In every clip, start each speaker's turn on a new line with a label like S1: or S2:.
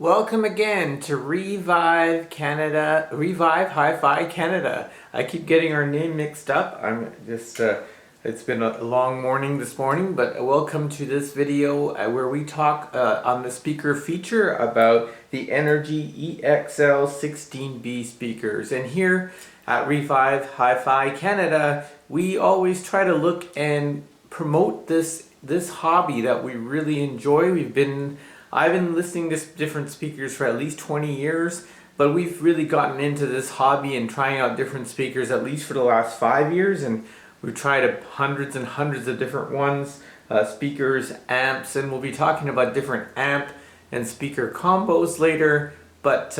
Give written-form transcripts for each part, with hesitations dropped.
S1: Welcome again to Revive Canada, Revive Hi-Fi Canada. I keep getting our name mixed up. It's been a long morning this morning, but welcome to this video where we talk on the speaker feature about the Energy e-XL16b speakers. And here at Revive Hi-Fi Canada, we always try to look and promote this hobby that we really enjoy. I've been listening to different speakers for at least 20 years, but we've really gotten into this hobby and trying out different speakers at least for the last 5 years, and we've tried hundreds and hundreds of different ones, speakers, amps, and we'll be talking about different amp and speaker combos later. But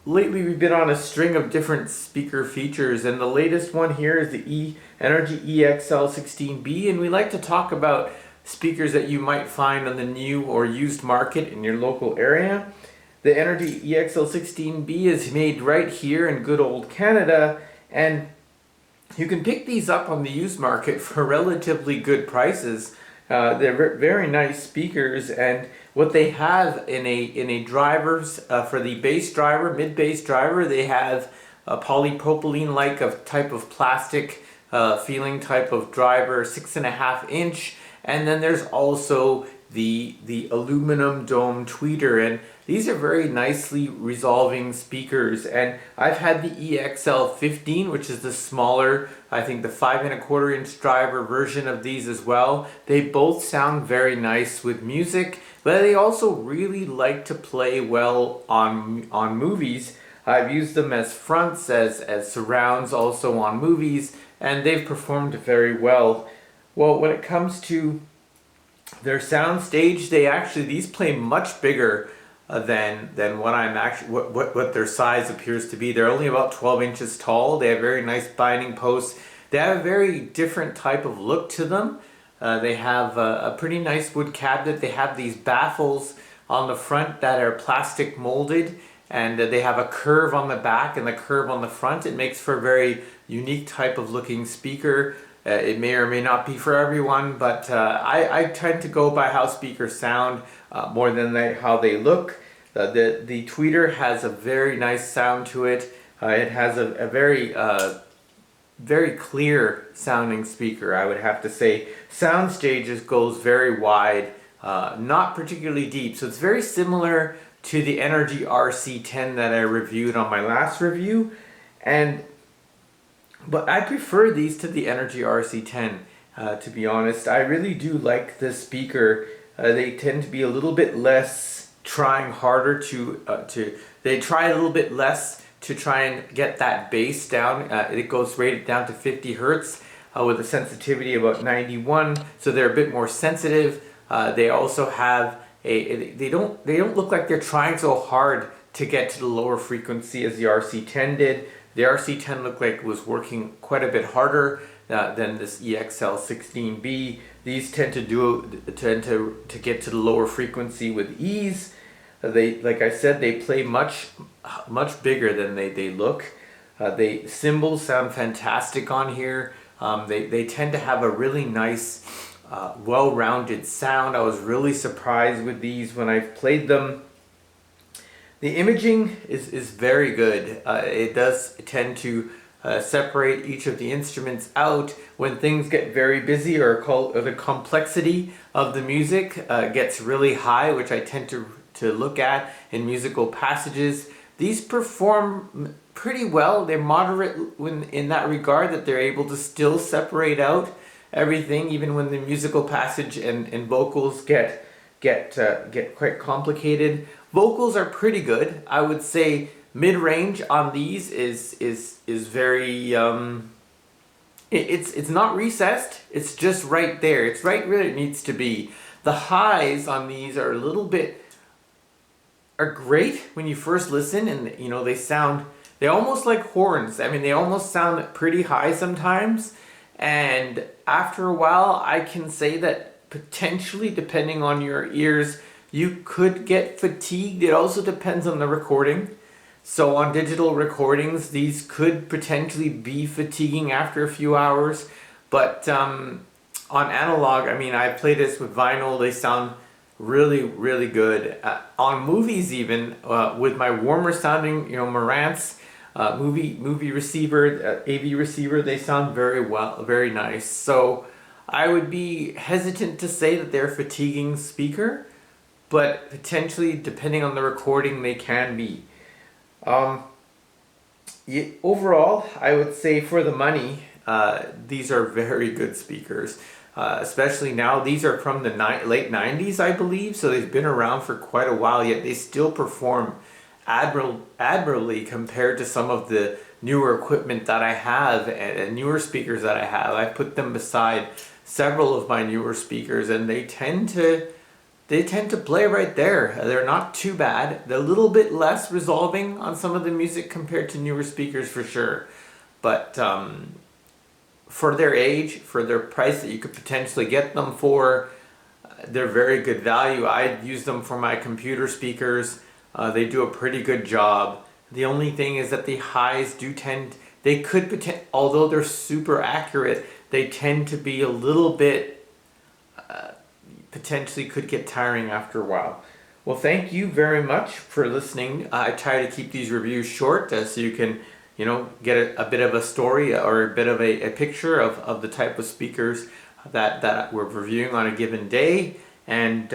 S1: lately we've been on a string of different speaker features, and the latest one here is the Energy e-XL16b, and we like to talk about speakers that you might find on the new or used market in your local area. The Energy e-XL16b is made right here in good old Canada, and you can pick these up on the used market for relatively good prices. They're very nice speakers, and what they have in a drivers for the bass driver, mid-bass driver, they have a polypropylene like a type of plastic feeling type of driver, 6.5 inch. And then there's also the aluminum dome tweeter, and these are very nicely resolving speakers. And I've had the e-XL15, which is the smaller, I think the 5.25 inch driver version of these as well. They both sound very nice with music, but they also really like to play well on movies. I've used them as fronts, as surrounds also on movies, and they've performed very well. Well, when it comes to their sound stage, these play much bigger than what their size appears to be. They're only about 12 inches tall. They have very nice binding posts. They have a very different type of look to them. They have a pretty nice wood cabinet. They have these baffles on the front that are plastic molded, and they have a curve on the back and the curve on the front. It makes for a very unique type of looking speaker. It may or may not be for everyone, but I tend to go by how speakers sound more than how they look. The tweeter has a very nice sound to it. It has a very clear sounding speaker, I would have to say. Sound stages goes very wide, not particularly deep, so it's very similar to the Energy RC10 that I reviewed on my last review. But I prefer these to the Energy RC10, to be honest. I really do like this speaker. They tend to be a little bit less trying harder they try a little bit less to try and get that bass down. It goes rated down to 50 hertz with a sensitivity about 91, so they're a bit more sensitive. They also have they don't look like they're trying so hard to get to the lower frequency as the RC10 did. The RC10 looked like it was working quite a bit harder than this e-XL16b. These tend to get to the lower frequency with ease. Like I said, they play much bigger than they look. Cymbals sound fantastic on here. They tend to have a really nice, well-rounded sound. I was really surprised with these when I've played them. The imaging is very good. It does tend to separate each of the instruments out when things get very busy, or the complexity of the music gets really high, which I tend to look at in musical passages. These perform pretty well. They're moderate in that regard, that they're able to still separate out everything, even when the musical passage and vocals get quite complicated. Vocals are pretty good. I would say mid-range on these is very it's not recessed. It's just right there. It's right where it needs to be. The highs on these are great when you first listen, and they almost like horns. I mean, they almost sound pretty high sometimes, and after a while I can say that potentially, depending on your ears, you could get fatigued. It also depends on the recording. So on digital recordings, these could potentially be fatiguing after a few hours. But on analog, I mean, I played this with vinyl. They sound really good. On movies even, with my warmer sounding, Marantz movie receiver, AV receiver, they sound very well, very nice. So I would be hesitant to say that they're a fatiguing speaker, but potentially, depending on the recording, they can be. Overall, I would say for the money, these are very good speakers. Especially now, these are from the late 90s, I believe, so they've been around for quite a while, yet they still perform admirably compared to some of the newer equipment that I have and newer speakers that I have. I put them beside several of my newer speakers, and they tend to play right there. They're not too bad. They're a little bit less resolving on some of the music compared to newer speakers for sure, but for their age, for their price that you could potentially get them for, they're very good value. I use them for my computer speakers. They do a pretty good job. The only thing is that the highs although they're super accurate, they tend to be a little bit, potentially could get tiring after a while. Well, thank you very much for listening. I try to keep these reviews short so you can get a bit of a story or a bit of a picture of the type of speakers that we're reviewing on a given day, and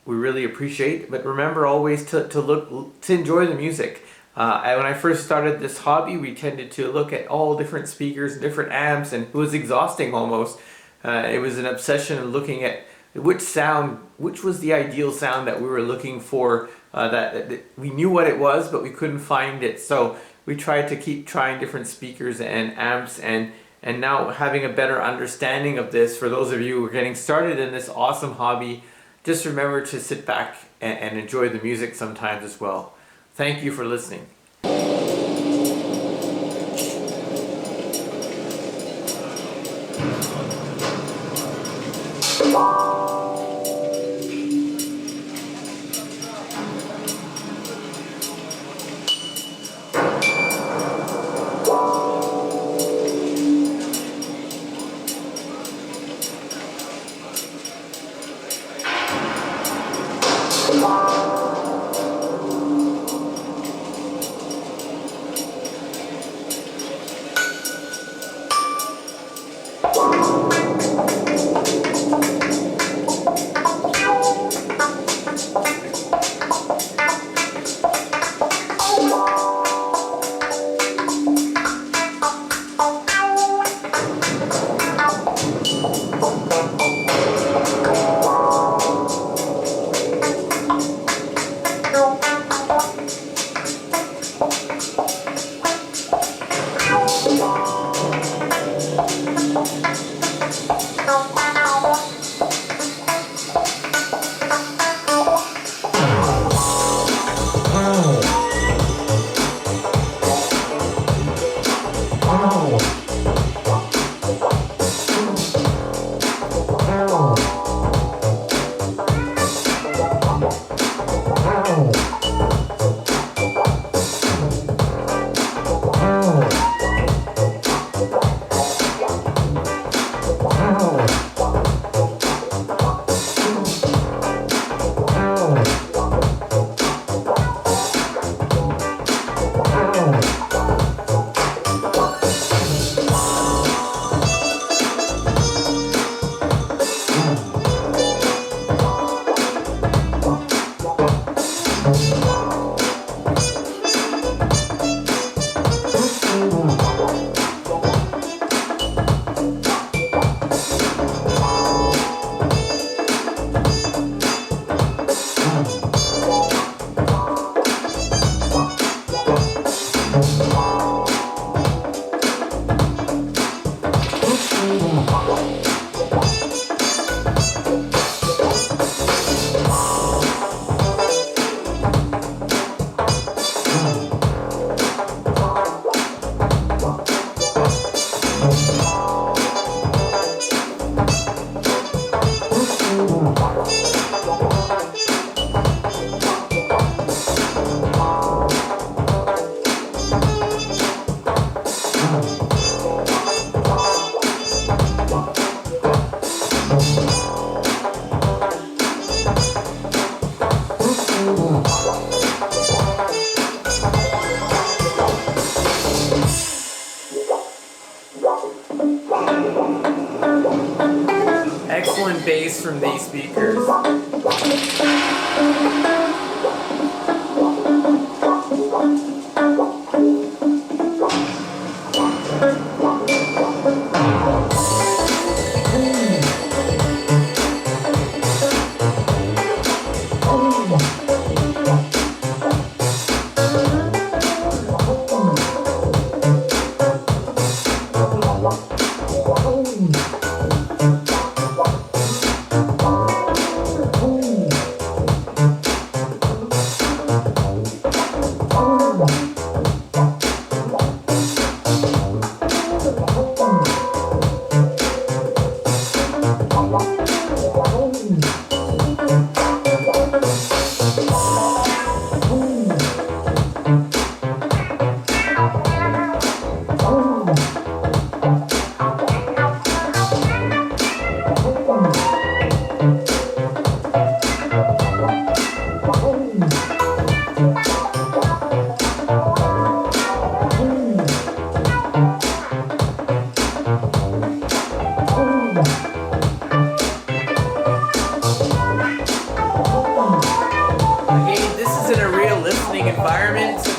S1: we really appreciate it. But remember always to enjoy the music. When I first started this hobby, we tended to look at all different speakers and different amps, and it was exhausting almost. It was an obsession of looking at which was the ideal sound that we were looking for, that we knew what it was, but we couldn't find it. So we tried to keep trying different speakers and amps, and now having a better understanding of this, for those of you who are getting started in this awesome hobby, just remember to sit back and enjoy the music sometimes as well. Thank you for listening.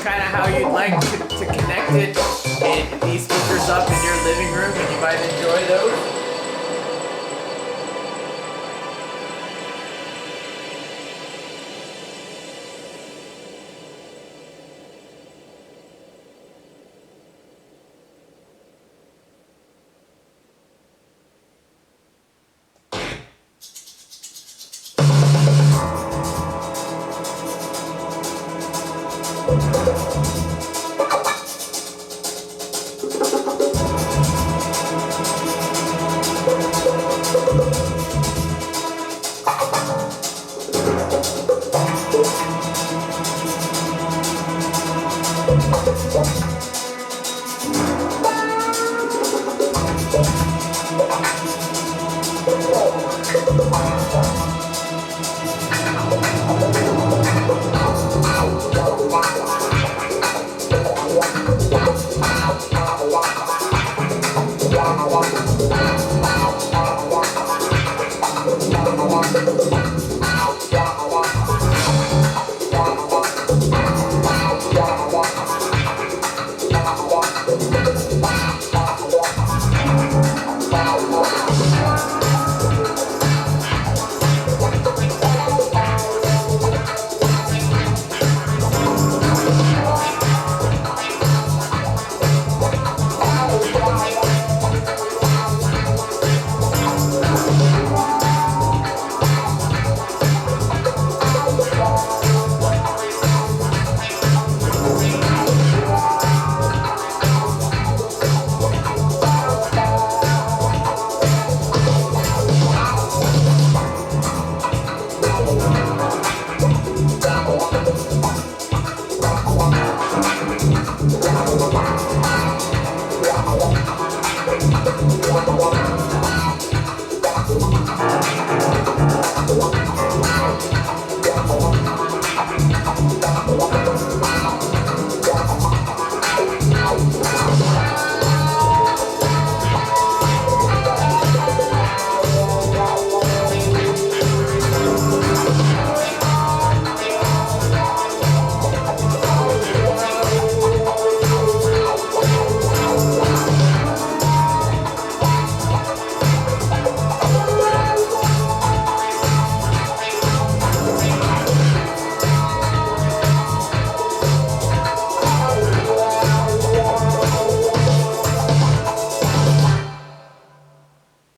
S1: kind of how you'd like to connect it, these speakers up in your living room, and you might enjoy those.